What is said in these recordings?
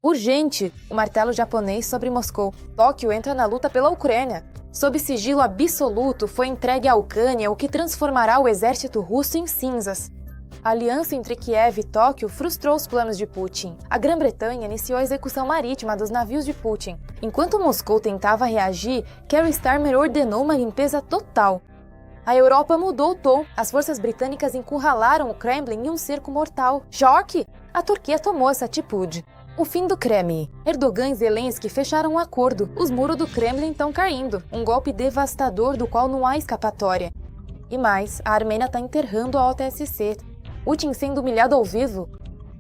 Urgente! O martelo japonês sobre Moscou. Tóquio entra na luta pela Ucrânia. Sob sigilo absoluto, foi entregue à Ucrânia o que transformará o exército russo em cinzas. A aliança entre Kiev e Tóquio frustrou os planos de Putin. A Grã-Bretanha iniciou a execução marítima dos navios de Putin. Enquanto Moscou tentava reagir, Keir Starmer ordenou uma limpeza total. A Europa mudou o tom. As forças britânicas encurralaram o Kremlin em um cerco mortal. Choque! A Turquia tomou essa atitude. O fim do Kremlin. Erdogan e Zelensky fecharam um acordo. Os muros do Kremlin estão caindo. Um golpe devastador do qual não há escapatória. E mais, a Armênia está enterrando a OTSC. Putin sendo humilhado ao vivo.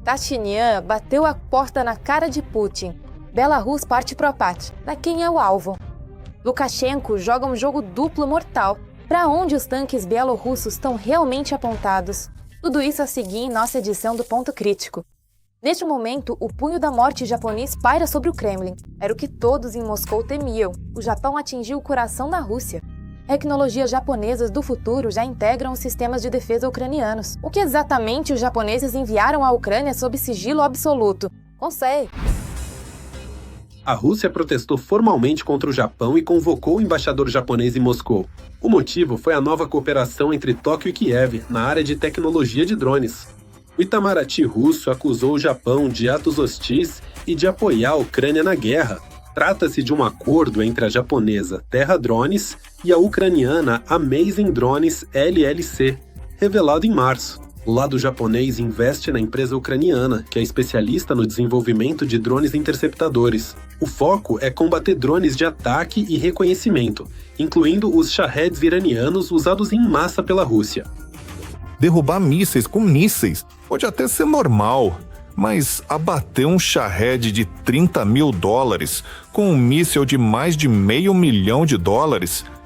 Tachinian bateu a porta na cara de Putin. Belarus parte pro abate. Da quem é o alvo? Lukashenko joga um jogo duplo mortal. Para onde os tanques bielorrussos estão realmente apontados? Tudo isso a seguir em nossa edição do Ponto Crítico. Neste momento, o punho da morte japonês paira sobre o Kremlin. Era o que todos em Moscou temiam. O Japão atingiu o coração da Rússia. Tecnologias japonesas do futuro já integram os sistemas de defesa ucranianos. O que exatamente os japoneses enviaram à Ucrânia sob sigilo absoluto? Não sei. A Rússia protestou formalmente contra o Japão e convocou o embaixador japonês em Moscou. O motivo foi a nova cooperação entre Tóquio e Kiev na área de tecnologia de drones. O Itamaraty russo acusou o Japão de atos hostis e de apoiar a Ucrânia na guerra. Trata-se de um acordo entre a japonesa Terra Drones e a ucraniana Amazing Drones LLC, revelado em março. O lado japonês investe na empresa ucraniana, que é especialista no desenvolvimento de drones interceptadores. O foco é combater drones de ataque e reconhecimento, incluindo os Shaheds iranianos usados em massa pela Rússia. Derrubar mísseis com mísseis pode até ser normal, mas abater um Shahed de $30 mil com um míssil de mais de $500 milhão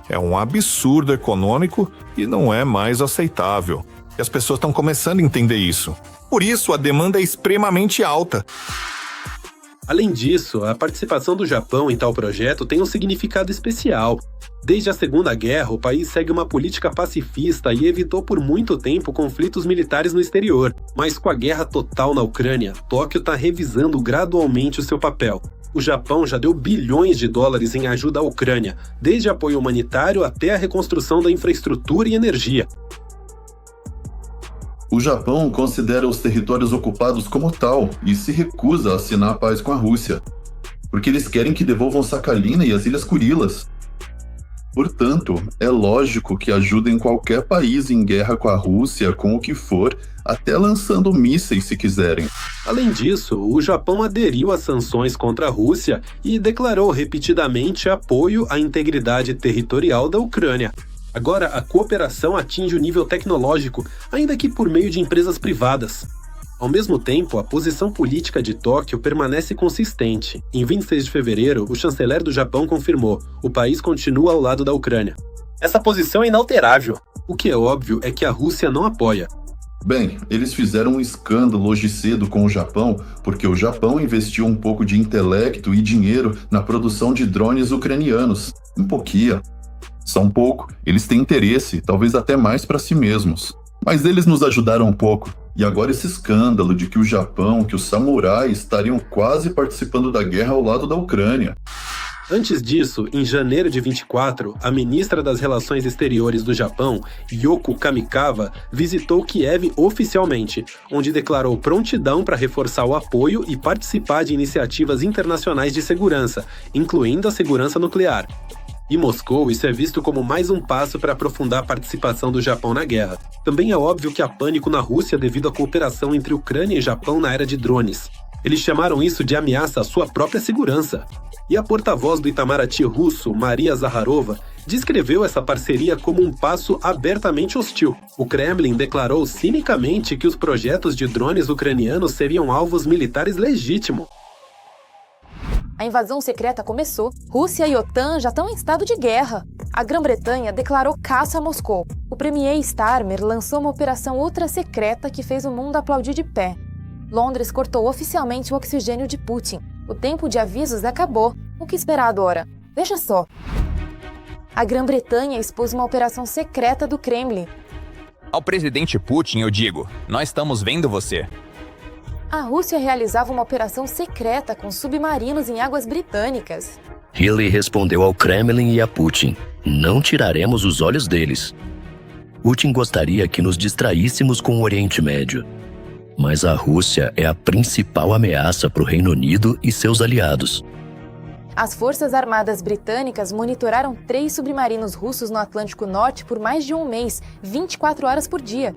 é um absurdo econômico e não é mais aceitável. E as pessoas estão começando a entender isso. Por isso, a demanda é extremamente alta. Além disso, a participação do Japão em tal projeto tem um significado especial. Desde a Segunda Guerra, o país segue uma política pacifista e evitou por muito tempo conflitos militares no exterior. Mas com a guerra total na Ucrânia, Tóquio está revisando gradualmente o seu papel. O Japão já deu bilhões de dólares em ajuda à Ucrânia, desde apoio humanitário até a reconstrução da infraestrutura e energia. O Japão considera os territórios ocupados como tal e se recusa a assinar a paz com a Rússia, porque eles querem que devolvam Sakhalina e as Ilhas Kurilas. Portanto, é lógico que ajudem qualquer país em guerra com a Rússia, com o que for, até lançando mísseis se quiserem. Além disso, o Japão aderiu às sanções contra a Rússia e declarou repetidamente apoio à integridade territorial da Ucrânia. Agora, a cooperação atinge o nível tecnológico, ainda que por meio de empresas privadas. Ao mesmo tempo, a posição política de Tóquio permanece consistente. Em 26 de fevereiro, o chanceler do Japão confirmou: o país continua ao lado da Ucrânia. Essa posição é inalterável. O que é óbvio é que a Rússia não apoia. Bem, eles fizeram um escândalo hoje cedo com o Japão, porque o Japão investiu um pouco de intelecto e dinheiro na produção de drones ucranianos. Um pouquinho. Só um pouco. Eles têm interesse, talvez até mais para si mesmos. Mas eles nos ajudaram um pouco. E agora esse escândalo de que o Japão, que os samurais estariam quase participando da guerra ao lado da Ucrânia. Antes disso, em janeiro de 24, a ministra das Relações Exteriores do Japão, Yoko Kamikawa, visitou Kiev oficialmente, onde declarou prontidão para reforçar o apoio e participar de iniciativas internacionais de segurança, incluindo a segurança nuclear. Em Moscou, isso é visto como mais um passo para aprofundar a participação do Japão na guerra. Também é óbvio que há pânico na Rússia devido à cooperação entre Ucrânia e Japão na era de drones. Eles chamaram isso de ameaça à sua própria segurança. E a porta-voz do Itamaraty russo, Maria Zakharova, descreveu essa parceria como um passo abertamente hostil. O Kremlin declarou cinicamente que os projetos de drones ucranianos seriam alvos militares legítimos. A invasão secreta começou. Rússia e OTAN já estão em estado de guerra. A Grã-Bretanha declarou caça a Moscou. O premier Starmer lançou uma operação ultra-secreta que fez o mundo aplaudir de pé. Londres cortou oficialmente o oxigênio de Putin. O tempo de avisos acabou. O que esperar agora? Veja só. A Grã-Bretanha expôs uma operação secreta do Kremlin. Ao presidente Putin eu digo, nós estamos vendo você. A Rússia realizava uma operação secreta com submarinos em águas britânicas. Healy respondeu ao Kremlin e a Putin: não tiraremos os olhos deles. Putin gostaria que nos distraíssemos com o Oriente Médio. Mas a Rússia é a principal ameaça para o Reino Unido e seus aliados. As Forças Armadas Britânicas monitoraram 3 submarinos russos no Atlântico Norte por mais de um mês, 24 horas por dia.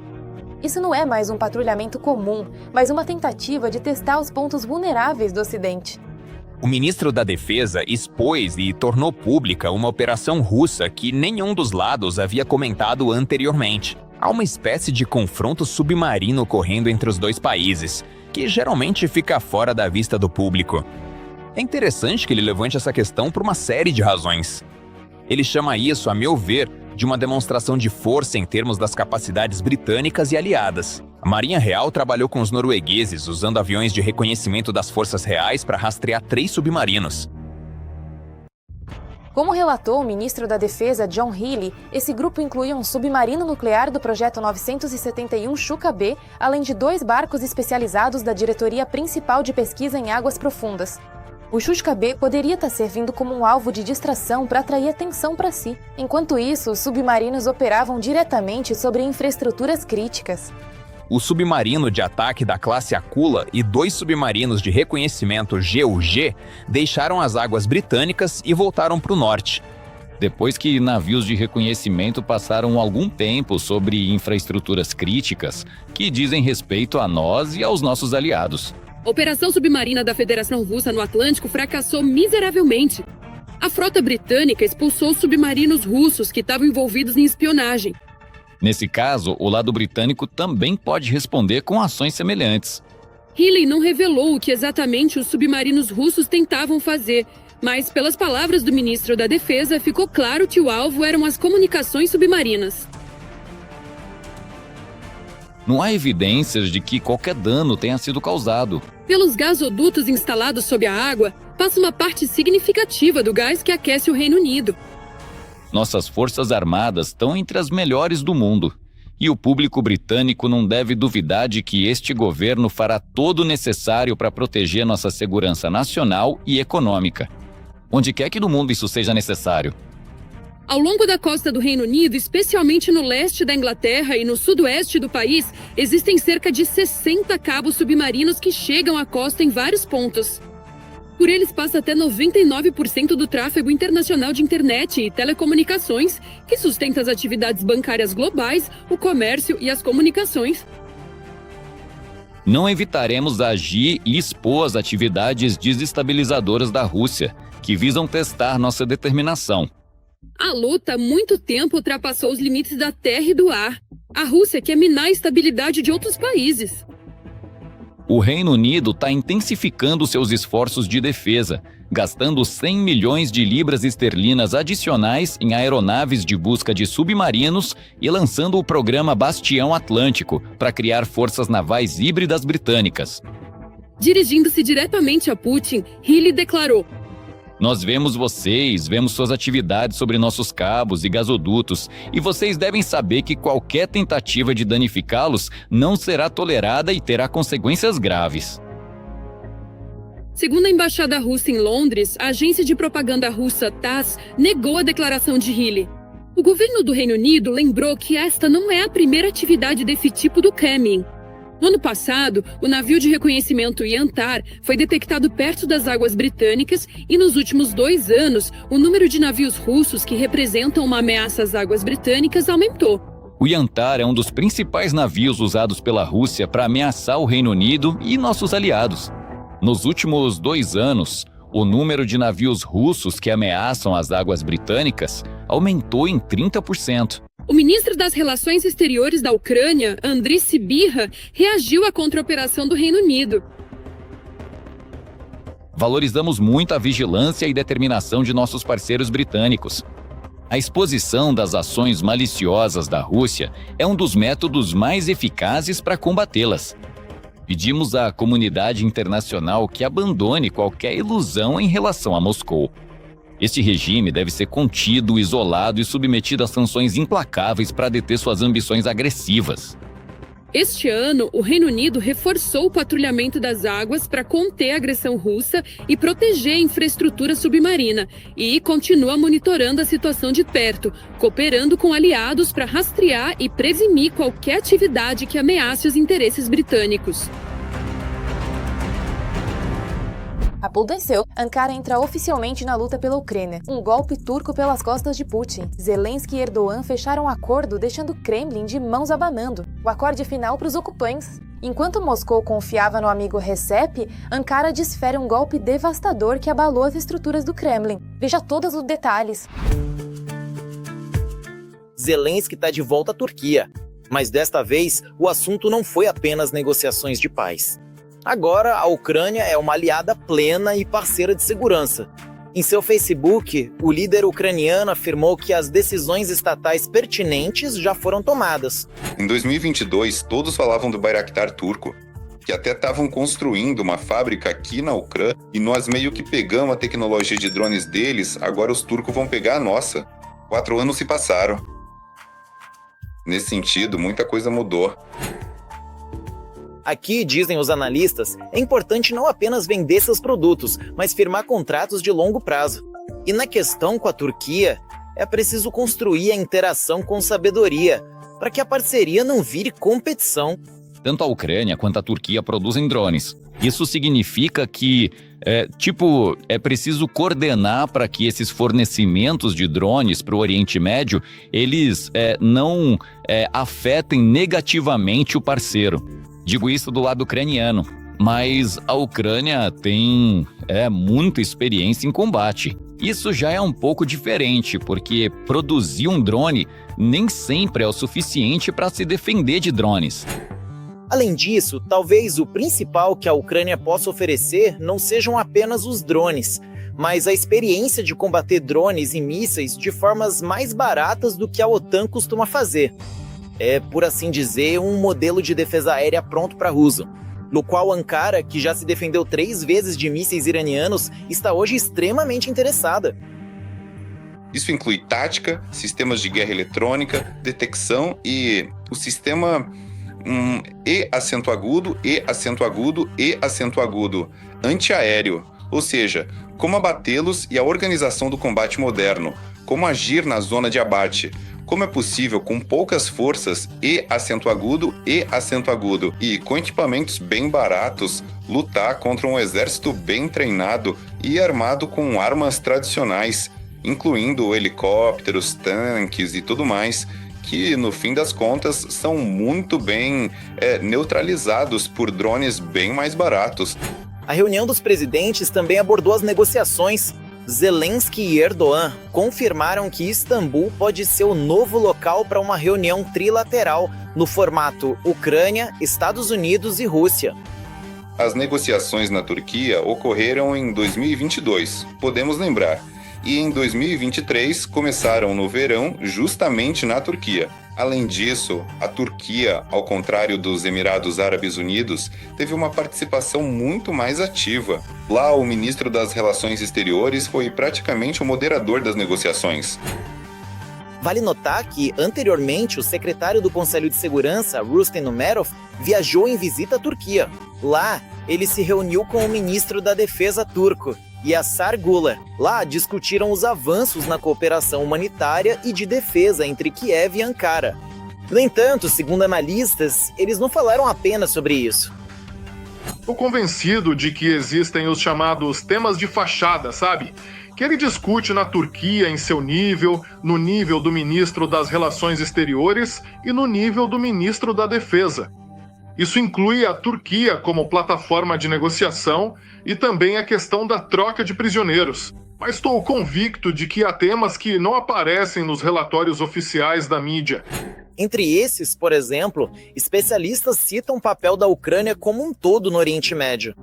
Isso não é mais um patrulhamento comum, mas uma tentativa de testar os pontos vulneráveis do Ocidente. O ministro da Defesa expôs e tornou pública uma operação russa que nenhum dos lados havia comentado anteriormente. Há uma espécie de confronto submarino ocorrendo entre os dois países, que geralmente fica fora da vista do público. É interessante que ele levante essa questão por uma série de razões. Ele chama isso, a meu ver, de uma demonstração de força em termos das capacidades britânicas e aliadas. A Marinha Real trabalhou com os noruegueses usando aviões de reconhecimento das forças reais para rastrear 3 submarinos. Como relatou o ministro da Defesa, John Healey, esse grupo incluía um submarino nuclear do projeto 971 Chuka-B, além de 2 barcos especializados da Diretoria Principal de Pesquisa em Águas Profundas. O Chuka-B poderia estar servindo como um alvo de distração para atrair atenção para si. Enquanto isso, os submarinos operavam diretamente sobre infraestruturas críticas. O submarino de ataque da classe Aquila e 2 submarinos de reconhecimento GUG deixaram as águas britânicas e voltaram para o norte. Depois que navios de reconhecimento passaram algum tempo sobre infraestruturas críticas que dizem respeito a nós e aos nossos aliados. A operação submarina da Federação Russa no Atlântico fracassou miseravelmente. A frota britânica expulsou submarinos russos que estavam envolvidos em espionagem. Nesse caso, o lado britânico também pode responder com ações semelhantes. Healey não revelou o que exatamente os submarinos russos tentavam fazer, mas, pelas palavras do ministro da Defesa, ficou claro que o alvo eram as comunicações submarinas. Não há evidências de que qualquer dano tenha sido causado. Pelos gasodutos instalados sob a água, passa uma parte significativa do gás que aquece o Reino Unido. Nossas forças armadas estão entre as melhores do mundo. E o público britânico não deve duvidar de que este governo fará todo o necessário para proteger nossa segurança nacional e econômica. Onde quer que no mundo isso seja necessário. Ao longo da costa do Reino Unido, especialmente no leste da Inglaterra e no sudoeste do país, existem cerca de 60 cabos submarinos que chegam à costa em vários pontos. Por eles passa até 99% do tráfego internacional de internet e telecomunicações, que sustenta as atividades bancárias globais, o comércio e as comunicações. Não evitaremos agir e expor as atividades desestabilizadoras da Rússia, que visam testar nossa determinação. A luta há muito tempo ultrapassou os limites da terra e do ar. A Rússia quer minar a estabilidade de outros países. O Reino Unido está intensificando seus esforços de defesa, gastando 100 milhões de libras esterlinas adicionais em aeronaves de busca de submarinos e lançando o programa Bastião Atlântico para criar forças navais híbridas britânicas. Dirigindo-se diretamente a Putin, Healey declarou: Nós vemos vocês, vemos suas atividades sobre nossos cabos e gasodutos, e vocês devem saber que qualquer tentativa de danificá-los não será tolerada e terá consequências graves. Segundo a Embaixada Russa em Londres, a agência de propaganda russa TASS negou a declaração de Healey. O governo do Reino Unido lembrou que esta não é a primeira atividade desse tipo do Kremlin. No ano passado, o navio de reconhecimento Yantar foi detectado perto das águas britânicas e nos últimos 2 anos, o número de navios russos que representam uma ameaça às águas britânicas aumentou. O Yantar é um dos principais navios usados pela Rússia para ameaçar o Reino Unido e nossos aliados. Nos últimos 2 anos, o número de navios russos que ameaçam as águas britânicas aumentou em 30%. O ministro das Relações Exteriores da Ucrânia, Andriy Sybiha, reagiu à contra-operação do Reino Unido. Valorizamos muito a vigilância e determinação de nossos parceiros britânicos. A exposição das ações maliciosas da Rússia é um dos métodos mais eficazes para combatê-las. Pedimos à comunidade internacional que abandone qualquer ilusão em relação a Moscou. Este regime deve ser contido, isolado e submetido a sanções implacáveis para deter suas ambições agressivas. Este ano, o Reino Unido reforçou o patrulhamento das águas para conter a agressão russa e proteger a infraestrutura submarina, e continua monitorando a situação de perto, cooperando com aliados para rastrear e prevenir qualquer atividade que ameace os interesses britânicos. Apodreceu, Ankara entra oficialmente na luta pela Ucrânia. Um golpe turco pelas costas de Putin. Zelensky e Erdogan fecharam um acordo deixando o Kremlin de mãos abanando. O acorde final para os ocupantes. Enquanto Moscou confiava no amigo Recep, Ankara desfere um golpe devastador que abalou as estruturas do Kremlin. Veja todos os detalhes. Zelensky está de volta à Turquia, mas desta vez o assunto não foi apenas negociações de paz. Agora, a Ucrânia é uma aliada plena e parceira de segurança. Em seu Facebook, o líder ucraniano afirmou que as decisões estatais pertinentes já foram tomadas. Em 2022, todos falavam do Bayraktar turco, que até estavam construindo uma fábrica aqui na Ucrânia, e nós meio que pegamos a tecnologia de drones deles, agora os turcos vão pegar a nossa. 4 anos se passaram. Nesse sentido, muita coisa mudou. Aqui, dizem os analistas, é importante não apenas vender seus produtos, mas firmar contratos de longo prazo. E na questão com a Turquia, é preciso construir a interação com sabedoria, para que a parceria não vire competição. Tanto a Ucrânia quanto a Turquia produzem drones. Isso significa que é preciso coordenar para que esses fornecimentos de drones para o Oriente Médio, eles não afetem negativamente o parceiro. Digo isso do lado ucraniano, mas a Ucrânia tem muita experiência em combate. Isso já é um pouco diferente, porque produzir um drone nem sempre é o suficiente para se defender de drones. Além disso, talvez o principal que a Ucrânia possa oferecer não sejam apenas os drones, mas a experiência de combater drones e mísseis de formas mais baratas do que a OTAN costuma fazer. É, por assim dizer, um modelo de defesa aérea pronto para uso, no qual Ankara, que já se defendeu 3 vezes de mísseis iranianos, está hoje extremamente interessada. Isso inclui tática, sistemas de guerra eletrônica, detecção e o sistema E acento agudo, E acento agudo, E acento agudo, antiaéreo, ou seja, como abatê-los e a organização do combate moderno, como agir na zona de abate, como é possível, com poucas forças, E acento agudo, e com equipamentos bem baratos, lutar contra um exército bem treinado e armado com armas tradicionais, incluindo helicópteros, tanques e tudo mais, que, no fim das contas, são muito bem neutralizados por drones bem mais baratos. A reunião dos presidentes também abordou as negociações. Zelensky e Erdogan confirmaram que Istambul pode ser o novo local para uma reunião trilateral no formato Ucrânia, Estados Unidos e Rússia. As negociações na Turquia ocorreram em 2022, podemos lembrar, e em 2023 começaram no verão justamente na Turquia. Além disso, a Turquia, ao contrário dos Emirados Árabes Unidos, teve uma participação muito mais ativa. Lá, o ministro das Relações Exteriores foi praticamente o moderador das negociações. Vale notar que, anteriormente, o secretário do Conselho de Segurança, Rustem Umerov, viajou em visita à Turquia. Lá, ele se reuniu com o ministro da Defesa turco, Yasar Güler. Lá, discutiram os avanços na cooperação humanitária e de defesa entre Kiev e Ankara. No entanto, segundo analistas, eles não falaram apenas sobre isso. Estou convencido de que existem os chamados temas de fachada, sabe? Que ele discute na Turquia em seu nível, no nível do ministro das Relações Exteriores e no nível do ministro da Defesa. Isso inclui a Turquia como plataforma de negociação e também a questão da troca de prisioneiros. Mas estou convicto de que há temas que não aparecem nos relatórios oficiais da mídia. Entre esses, por exemplo, especialistas citam o papel da Ucrânia como um todo no Oriente Médio.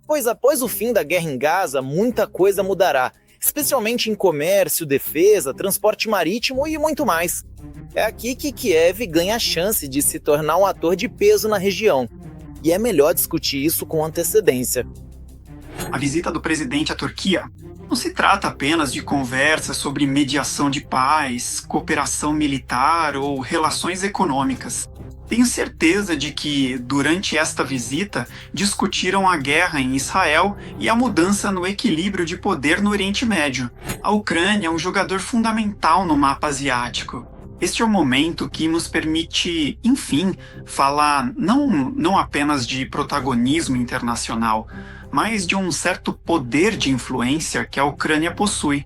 Pois após o fim da guerra em Gaza, muita coisa mudará, especialmente em comércio, defesa, transporte marítimo e muito mais. É aqui que Kiev ganha a chance de se tornar um ator de peso na região. E é melhor discutir isso com antecedência. A visita do presidente à Turquia não se trata apenas de conversas sobre mediação de paz, cooperação militar ou relações econômicas. Tenho certeza de que, durante esta visita, discutiram a guerra em Israel e a mudança no equilíbrio de poder no Oriente Médio. A Ucrânia é um jogador fundamental no mapa asiático. Este é o momento que nos permite, enfim, falar não apenas de protagonismo internacional, mas de um certo poder de influência que a Ucrânia possui.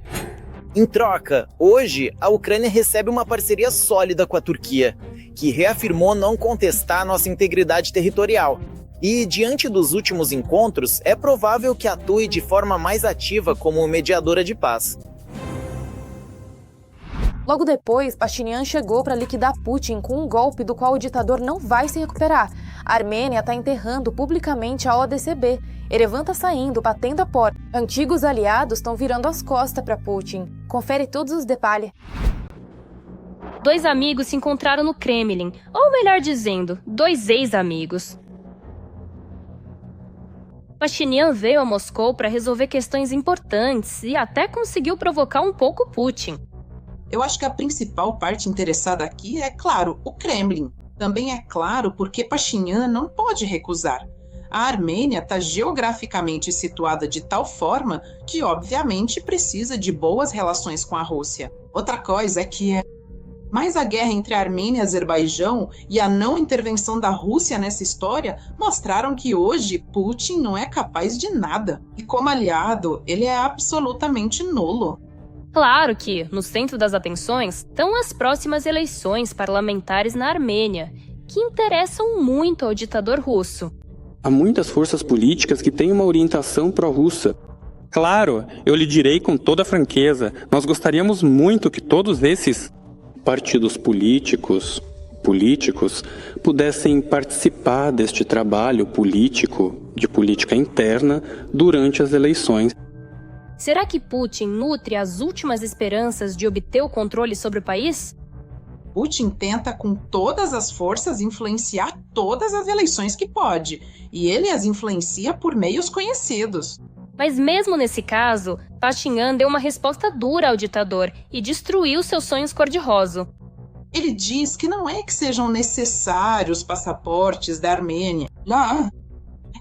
Em troca, hoje, a Ucrânia recebe uma parceria sólida com a Turquia, que reafirmou não contestar nossa integridade territorial. E, diante dos últimos encontros, é provável que atue de forma mais ativa como mediadora de paz. Logo depois, Pashinyan chegou para liquidar Putin com um golpe do qual o ditador não vai se recuperar. A Armênia está enterrando publicamente a ODCB. Erevan está saindo, batendo a porta. Antigos aliados estão virando as costas para Putin. Confere todos os detalhes. 2 amigos se encontraram no Kremlin, ou melhor dizendo, 2 ex-amigos. Pashinyan veio a Moscou para resolver questões importantes e até conseguiu provocar um pouco Putin. Eu acho que a principal parte interessada aqui é, claro, o Kremlin. Também é claro porque Pashinyan não pode recusar. A Armênia está geograficamente situada de tal forma que, obviamente, precisa de boas relações com a Rússia. Outra coisa é que Mas a guerra entre a Armênia e Azerbaijão e a não intervenção da Rússia nessa história mostraram que hoje Putin não é capaz de nada. E como aliado, ele é absolutamente nulo. Claro que, no centro das atenções, estão as próximas eleições parlamentares na Armênia, que interessam muito ao ditador russo. Há muitas forças políticas que têm uma orientação pró-russa. Claro, eu lhe direi com toda franqueza, nós gostaríamos muito que todos esses partidos políticos pudessem participar deste trabalho político, de política interna, durante as eleições. Será que Putin nutre as últimas esperanças de obter o controle sobre o país? Putin tenta com todas as forças influenciar todas as eleições que pode, e ele as influencia por meios conhecidos. Mas mesmo nesse caso, Pashinyan deu uma resposta dura ao ditador e destruiu seus sonhos cor-de-rosa. Ele diz que não é que sejam necessários passaportes da Armênia. Não.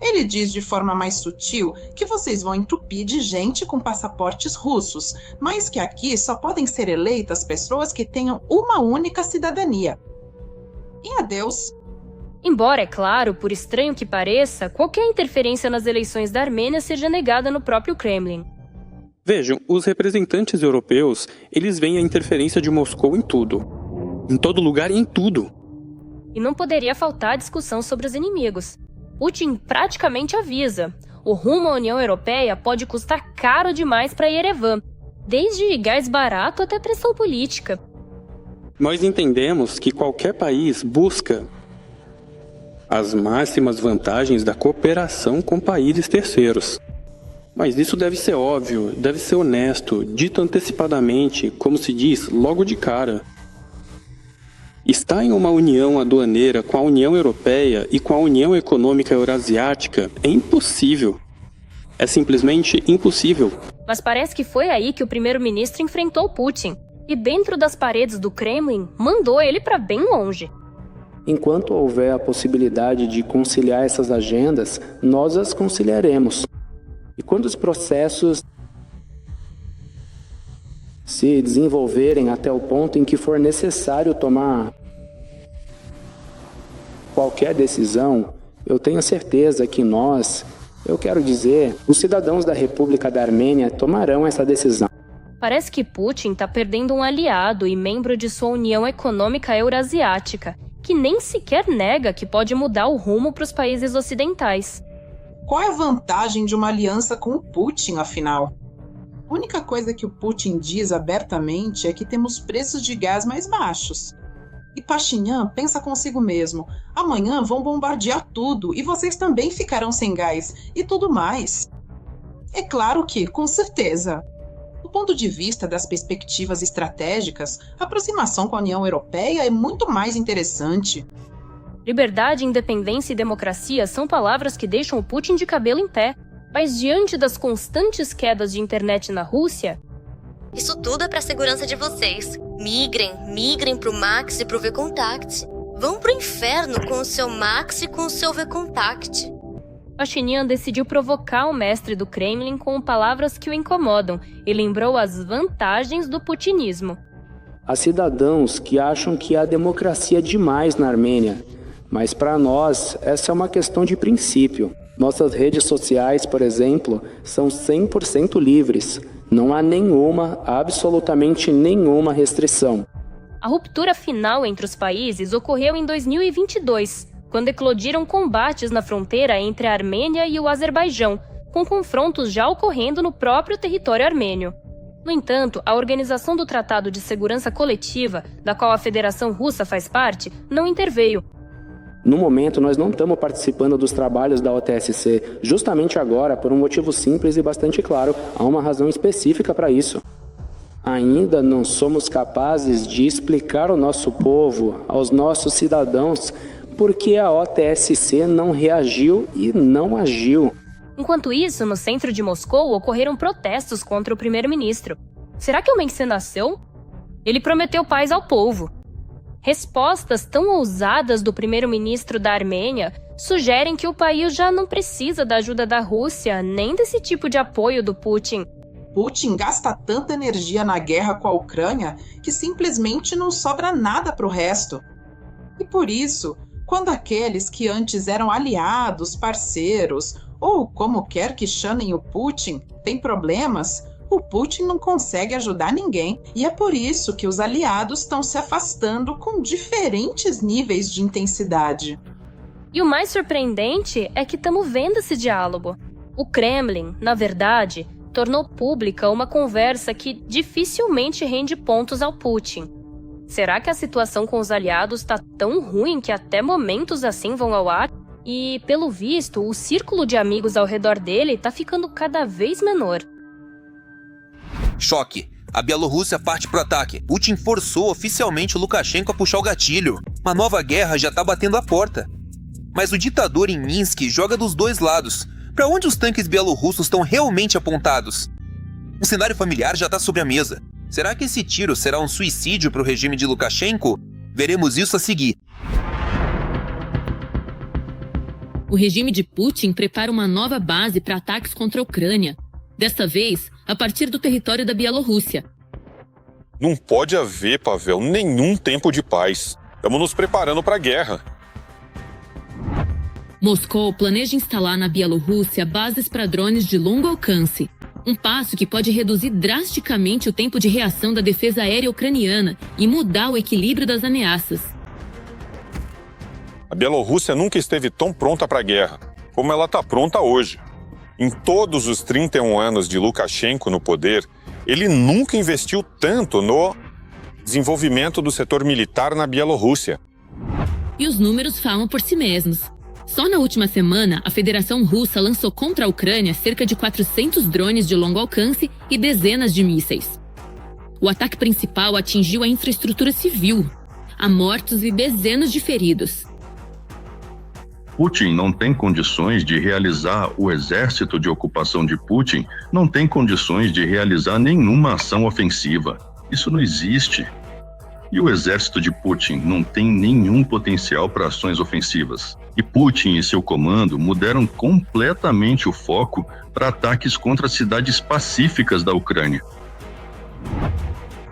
Ele diz de forma mais sutil que vocês vão entupir de gente com passaportes russos, mas que aqui só podem ser eleitas pessoas que tenham uma única cidadania. E adeus. Embora, é claro, por estranho que pareça, qualquer interferência nas eleições da Armênia seja negada no próprio Kremlin. Vejam, os representantes europeus, eles veem a interferência de Moscou em tudo. Em todo lugar e em tudo. E não poderia faltar a discussão sobre os inimigos. Putin praticamente avisa. O rumo à União Europeia pode custar caro demais para Erevan, desde gás barato até pressão política. Nós entendemos que qualquer país busca as máximas vantagens da cooperação com países terceiros. Mas isso deve ser óbvio, deve ser honesto, dito antecipadamente, como se diz, logo de cara. Estar em uma união aduaneira com a União Europeia e com a União Econômica Eurasiática é impossível. É simplesmente impossível. Mas parece que foi aí que o primeiro-ministro enfrentou Putin. E dentro das paredes do Kremlin, mandou ele para bem longe. Enquanto houver a possibilidade de conciliar essas agendas, nós as conciliaremos. E quando os processos se desenvolverem até o ponto em que for necessário tomar qualquer decisão, eu tenho certeza que os cidadãos da República da Armênia tomarão essa decisão. Parece que Putin está perdendo um aliado e membro de sua União Econômica Eurasiática, que nem sequer nega que pode mudar o rumo para os países ocidentais. Qual é a vantagem de uma aliança com o Putin, afinal? A única coisa que o Putin diz abertamente é que temos preços de gás mais baixos. E Pashinyan pensa consigo mesmo, amanhã vão bombardear tudo e vocês também ficarão sem gás e tudo mais. É claro que, com certeza, do ponto de vista das perspectivas estratégicas, a aproximação com a União Europeia é muito mais interessante. Liberdade, independência e democracia são palavras que deixam o Putin de cabelo em pé. Mas diante das constantes quedas de internet na Rússia... Isso tudo é para a segurança de vocês. Migrem pro Max e pro VKontakte. Vão pro inferno com o seu Max e com o seu V-Contact. Pashinyan decidiu provocar o mestre do Kremlin com palavras que o incomodam e lembrou as vantagens do putinismo. Há cidadãos que acham que há democracia demais na Armênia, mas para nós essa é uma questão de princípio. Nossas redes sociais, por exemplo, são 100% livres. Não há absolutamente nenhuma restrição. A ruptura final entre os países ocorreu em 2022, quando eclodiram combates na fronteira entre a Armênia e o Azerbaijão, com confrontos já ocorrendo no próprio território armênio. No entanto, a Organização do Tratado de Segurança Coletiva, da qual a Federação Russa faz parte, não interveio. No momento, nós não estamos participando dos trabalhos da OTSC, justamente agora, por um motivo simples e bastante claro. Há uma razão específica para isso. Ainda não somos capazes de explicar ao nosso povo, aos nossos cidadãos, por que a OTSC não reagiu e não agiu. Enquanto isso, no centro de Moscou, ocorreram protestos contra o primeiro-ministro. Será que o Menksy nasceu? Ele prometeu paz ao povo. Respostas tão ousadas do primeiro-ministro da Armênia sugerem que o país já não precisa da ajuda da Rússia, nem desse tipo de apoio do Putin. Putin gasta tanta energia na guerra com a Ucrânia que simplesmente não sobra nada para o resto. E por isso, quando aqueles que antes eram aliados, parceiros, ou como quer que chamem o Putin, têm problemas, o Putin não consegue ajudar ninguém. E é por isso que os aliados estão se afastando com diferentes níveis de intensidade. E o mais surpreendente é que estamos vendo esse diálogo. O Kremlin, na verdade, tornou pública uma conversa que dificilmente rende pontos ao Putin. Será que a situação com os aliados está tão ruim que até momentos assim vão ao ar? E, pelo visto, o círculo de amigos ao redor dele está ficando cada vez menor. Choque. A Bielorrússia parte pro ataque. Putin forçou oficialmente o Lukashenko a puxar o gatilho. Uma nova guerra já tá batendo a porta. Mas o ditador em Minsk joga dos dois lados. Para onde os tanques bielorrussos estão realmente apontados? Um cenário familiar já tá sobre a mesa. Será que esse tiro será um suicídio para o regime de Lukashenko? Veremos isso a seguir. O regime de Putin prepara uma nova base para ataques contra a Ucrânia. Desta vez, a partir do território da Bielorrússia. Não pode haver, Pavel, nenhum tempo de paz. Estamos nos preparando para a guerra. Moscou planeja instalar na Bielorrússia bases para drones de longo alcance. Um passo que pode reduzir drasticamente o tempo de reação da defesa aérea ucraniana e mudar o equilíbrio das ameaças. A Bielorrússia nunca esteve tão pronta para a guerra, como ela está pronta hoje. Em todos os 31 anos de Lukashenko no poder, ele nunca investiu tanto no desenvolvimento do setor militar na Bielorrússia. E os números falam por si mesmos. Só na última semana, a Federação Russa lançou contra a Ucrânia cerca de 400 drones de longo alcance e dezenas de mísseis. O ataque principal atingiu a infraestrutura civil. Há mortos e dezenas de feridos. Putin não tem condições de realizar, o exército de ocupação de Putin não tem condições de realizar nenhuma ação ofensiva. Isso não existe. E o exército de Putin não tem nenhum potencial para ações ofensivas. E Putin e seu comando mudaram completamente o foco para ataques contra cidades pacíficas da Ucrânia.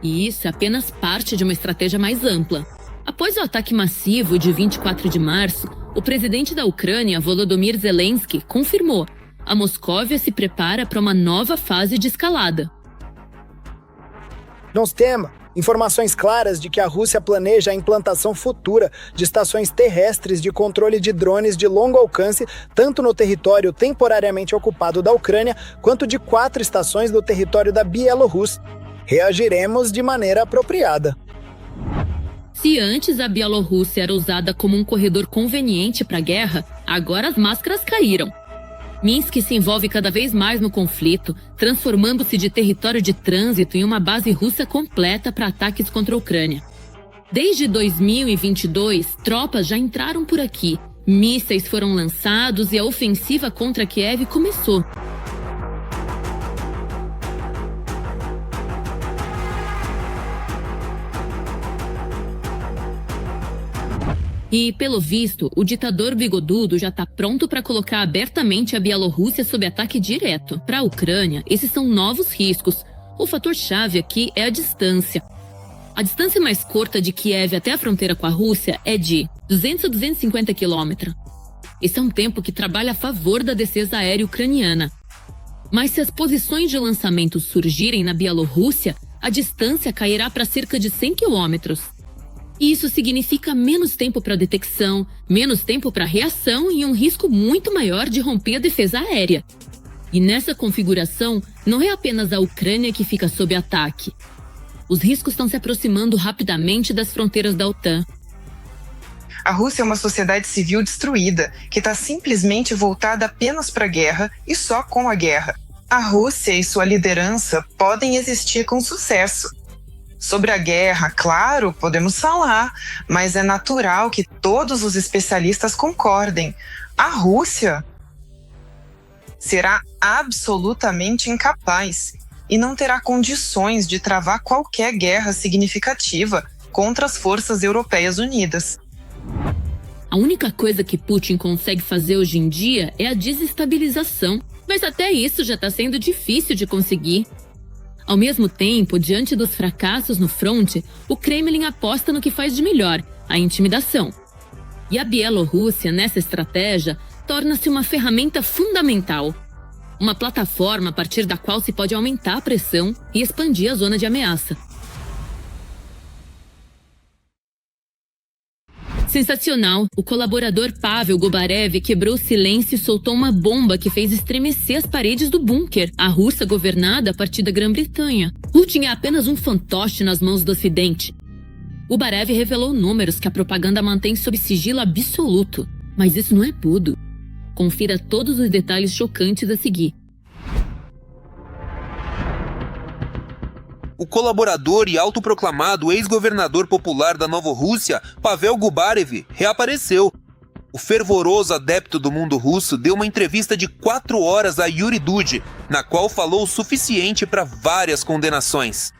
E isso é apenas parte de uma estratégia mais ampla. Após o ataque massivo de 24 de março, o presidente da Ucrânia, Volodymyr Zelensky, confirmou: a Moscóvia se prepara para uma nova fase de escalada. Nós temos informações claras de que a Rússia planeja a implantação futura de estações terrestres de controle de drones de longo alcance, tanto no território temporariamente ocupado da Ucrânia, quanto de 4 estações do território da Bielorrússia. Reagiremos de maneira apropriada. Se antes a Bielorrússia era usada como um corredor conveniente para a guerra, agora as máscaras caíram. Minsk se envolve cada vez mais no conflito, transformando-se de território de trânsito em uma base russa completa para ataques contra a Ucrânia. Desde 2022, tropas já entraram por aqui, mísseis foram lançados e a ofensiva contra Kiev começou. E, pelo visto, o ditador bigodudo já está pronto para colocar abertamente a Bielorrússia sob ataque direto. Para a Ucrânia, esses são novos riscos. O fator-chave aqui é a distância. A distância mais curta de Kiev até a fronteira com a Rússia é de 200 a 250 quilômetros. Esse é um tempo que trabalha a favor da defesa aérea ucraniana. Mas se as posições de lançamento surgirem na Bielorrússia, a distância cairá para cerca de 100 quilômetros. Isso significa menos tempo para detecção, menos tempo para reação e um risco muito maior de romper a defesa aérea. E nessa configuração, não é apenas a Ucrânia que fica sob ataque. Os riscos estão se aproximando rapidamente das fronteiras da OTAN. A Rússia é uma sociedade civil destruída, que está simplesmente voltada apenas para a guerra e só com a guerra. A Rússia e sua liderança podem existir com sucesso. Sobre a guerra, claro, podemos falar, mas é natural que todos os especialistas concordem. A Rússia será absolutamente incapaz e não terá condições de travar qualquer guerra significativa contra as forças europeias unidas. A única coisa que Putin consegue fazer hoje em dia é a desestabilização, mas até isso já está sendo difícil de conseguir. Ao mesmo tempo, diante dos fracassos no fronte, o Kremlin aposta no que faz de melhor, a intimidação. E a Bielorrússia, nessa estratégia, torna-se uma ferramenta fundamental. Uma plataforma a partir da qual se pode aumentar a pressão e expandir a zona de ameaça. Sensacional! O colaborador Pavel Gubarev quebrou o silêncio e soltou uma bomba que fez estremecer as paredes do bunker, a Rússia governada a partir da Grã-Bretanha. Putin é apenas um fantoche nas mãos do Ocidente. Gubarev revelou números que a propaganda mantém sob sigilo absoluto. Mas isso não é tudo. Confira todos os detalhes chocantes a seguir. O colaborador e autoproclamado ex-governador popular da Novorússia, Pavel Gubarev, reapareceu. O fervoroso adepto do mundo russo deu uma entrevista de 4 horas a Yuri Dud, na qual falou o suficiente para várias condenações.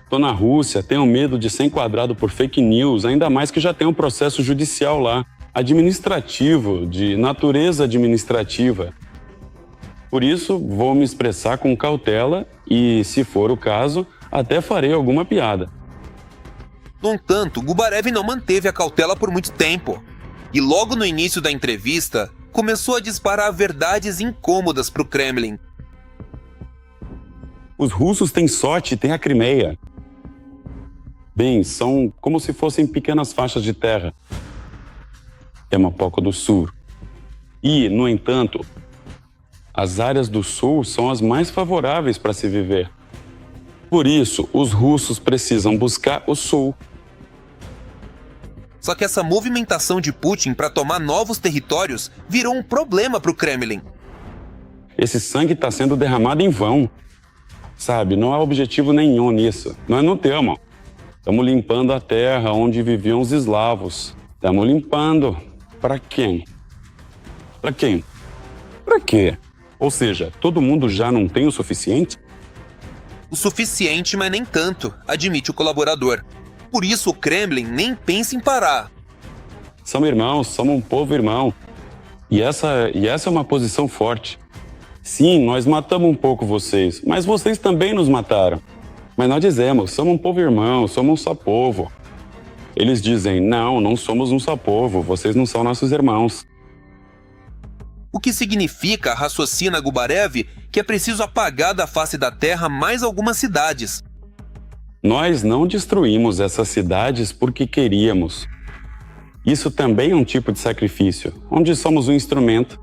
Estou na Rússia, tenho medo de ser enquadrado por fake news, ainda mais que já tem um processo judicial lá, administrativo, de natureza administrativa. Por isso, vou me expressar com cautela e, se for o caso, até farei alguma piada. No entanto, Gubarev não manteve a cautela por muito tempo. E logo no início da entrevista, começou a disparar verdades incômodas para o Kremlin. Os russos têm sorte e têm a Crimeia. Bem, são como se fossem pequenas faixas de terra. É uma pouco do sul. E, no entanto, as áreas do sul são as mais favoráveis para se viver. Por isso, os russos precisam buscar o sul. Só que essa movimentação de Putin para tomar novos territórios virou um problema para o Kremlin. Esse sangue está sendo derramado em vão. Sabe, não há objetivo nenhum nisso. Nós não temos. Estamos limpando a terra onde viviam os eslavos. Estamos limpando. Para quem? Para quem? Para quê? Ou seja, todo mundo já não tem o suficiente? O suficiente, mas nem tanto, admite o colaborador. Por isso o Kremlin nem pensa em parar. Somos irmãos, somos um povo irmão. E essa é uma posição forte. Sim, nós matamos um pouco vocês, mas vocês também nos mataram. Mas nós dizemos, somos um povo irmão, somos um só povo. Eles dizem, não somos um só povo, vocês não são nossos irmãos. O que significa, raciocina Gubarev, que é preciso apagar da face da terra mais algumas cidades. Nós não destruímos essas cidades porque queríamos. Isso também é um tipo de sacrifício, onde somos um instrumento.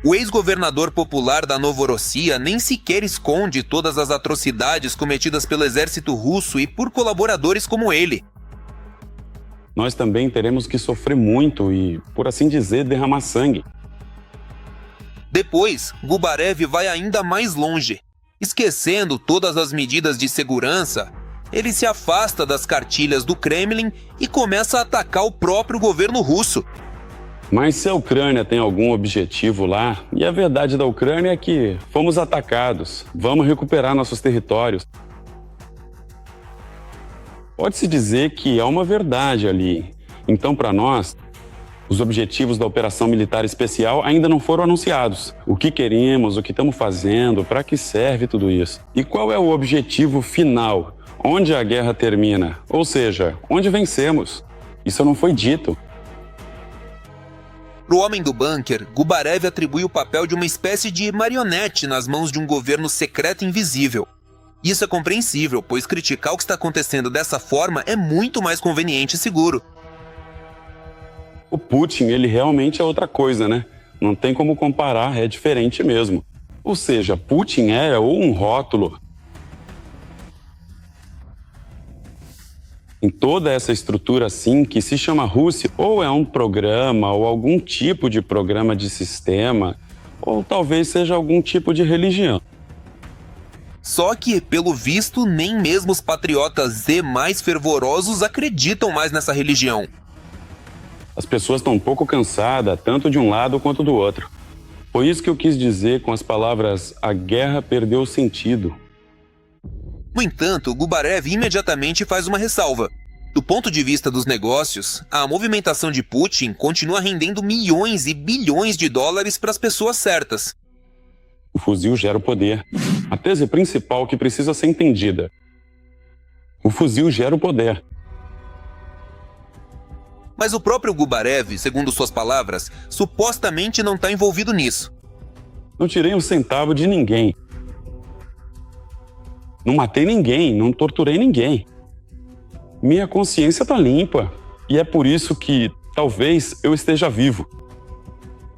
O ex-governador popular da Novorossia nem sequer esconde todas as atrocidades cometidas pelo exército russo e por colaboradores como ele. Nós também teremos que sofrer muito e, por assim dizer, derramar sangue. Depois, Gubarev vai ainda mais longe. Esquecendo todas as medidas de segurança, ele se afasta das cartilhas do Kremlin e começa a atacar o próprio governo russo. Mas se a Ucrânia tem algum objetivo lá, e a verdade da Ucrânia é que fomos atacados, vamos recuperar nossos territórios. Pode-se dizer que há uma verdade ali, Então, para nós, os objetivos da operação militar especial ainda não foram anunciados. O que queremos, o que estamos fazendo, para que serve tudo isso? E qual é o objetivo final? Onde a guerra termina? Ou seja, onde vencemos? Isso não foi dito. Para o homem do bunker, Gubarev atribui o papel de uma espécie de marionete nas mãos de um governo secreto invisível. Isso é compreensível, pois criticar o que está acontecendo dessa forma é muito mais conveniente e seguro. O Putin, ele realmente é outra coisa, né? Não tem como comparar, é diferente mesmo. Ou seja, Putin é ou um rótulo. Em toda essa estrutura, assim, que se chama Rússia, ou é um programa, ou algum tipo de programa de sistema, ou talvez seja algum tipo de religião. Só que, pelo visto, nem mesmo os patriotas Z mais fervorosos acreditam mais nessa religião. As pessoas estão um pouco cansadas, tanto de um lado quanto do outro. Foi isso que eu quis dizer com as palavras "a guerra perdeu o sentido". No entanto, Gubarev imediatamente faz uma ressalva. Do ponto de vista dos negócios, a movimentação de Putin continua rendendo milhões e bilhões de dólares para as pessoas certas. O fuzil gera o poder. A tese principal que precisa ser entendida. O fuzil gera o poder. Mas o próprio Gubarev, segundo suas palavras, supostamente não está envolvido nisso. Não tirei um centavo de ninguém. Não matei ninguém, não torturei ninguém. Minha consciência está limpa. E é por isso que, talvez, eu esteja vivo.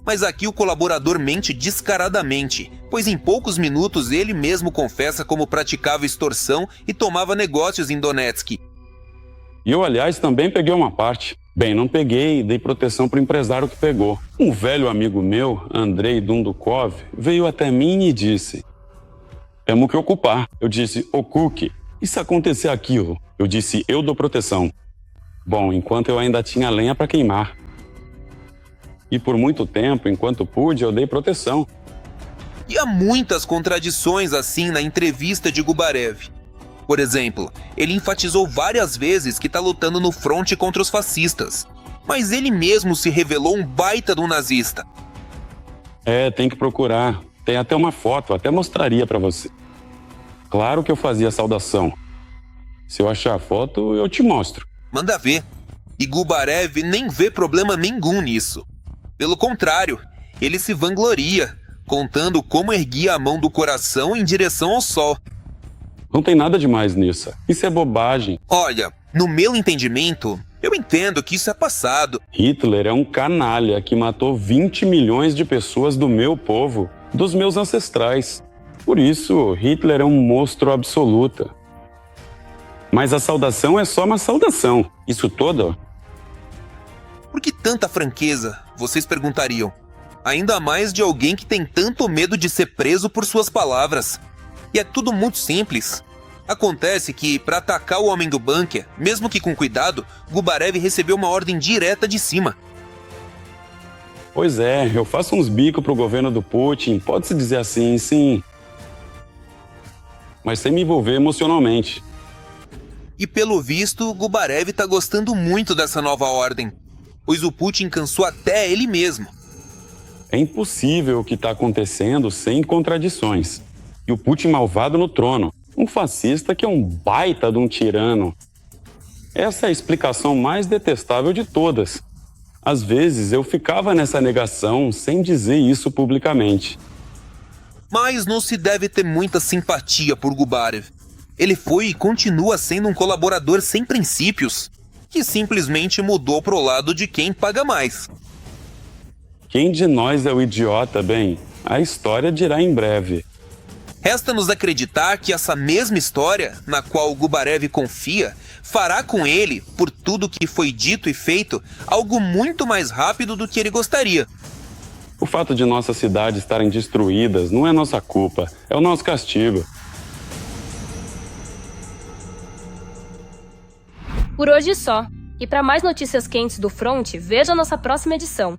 Mas aqui o colaborador mente descaradamente, pois em poucos minutos ele mesmo confessa como praticava extorsão e tomava negócios em Donetsk. E eu, aliás, também peguei uma parte. Bem, não peguei, dei proteção para o empresário que pegou. Um velho amigo meu, Andrei Dundukov, veio até mim e disse: "Temos que ocupar". Eu disse: "Ocupe. E se acontecer aquilo?" Eu disse: "Eu dou proteção". Bom, enquanto eu ainda tinha lenha para queimar. E por muito tempo, enquanto pude, eu dei proteção. E há muitas contradições assim na entrevista de Gubarev. Por exemplo, ele enfatizou várias vezes que está lutando no fronte contra os fascistas. Mas ele mesmo se revelou um baita de um nazista. Tem que procurar. Tem até uma foto, até mostraria para você. Claro que eu fazia saudação. Se eu achar a foto, eu te mostro. Manda ver. E Gubarev nem vê problema nenhum nisso. Pelo contrário, ele se vangloria, contando como erguia a mão do coração em direção ao sol. Não tem nada demais nisso. Isso é bobagem. Olha, no meu entendimento, eu entendo que isso é passado. Hitler é um canalha que matou 20 milhões de pessoas do meu povo, dos meus ancestrais. Por isso, Hitler é um monstro absoluto. Mas a saudação é só uma saudação. Isso todo. Por que tanta franqueza? Vocês perguntariam. Ainda mais de alguém que tem tanto medo de ser preso por suas palavras. E é tudo muito simples. Acontece que, para atacar o homem do bunker, mesmo que com cuidado, Gubarev recebeu uma ordem direta de cima. Pois é, eu faço uns bicos pro governo do Putin, pode-se dizer assim, sim. Mas sem me envolver emocionalmente. E pelo visto, Gubarev tá gostando muito dessa nova ordem, pois o Putin cansou até ele mesmo. É impossível o que está acontecendo sem contradições. E o Putin malvado no trono, um fascista que é um baita de um tirano. Essa é a explicação mais detestável de todas. Às vezes eu ficava nessa negação sem dizer isso publicamente. Mas não se deve ter muita simpatia por Gubarev. Ele foi e continua sendo um colaborador sem princípios, que simplesmente mudou pro lado de quem paga mais. Quem de nós é o idiota, bem? A história dirá em breve. Resta-nos acreditar que essa mesma história, na qual Gubarev confia, fará com ele, por tudo que foi dito e feito, algo muito mais rápido do que ele gostaria. O fato de nossas cidades estarem destruídas não é nossa culpa, é o nosso castigo. Por hoje só. E para mais notícias quentes do Front, veja nossa próxima edição.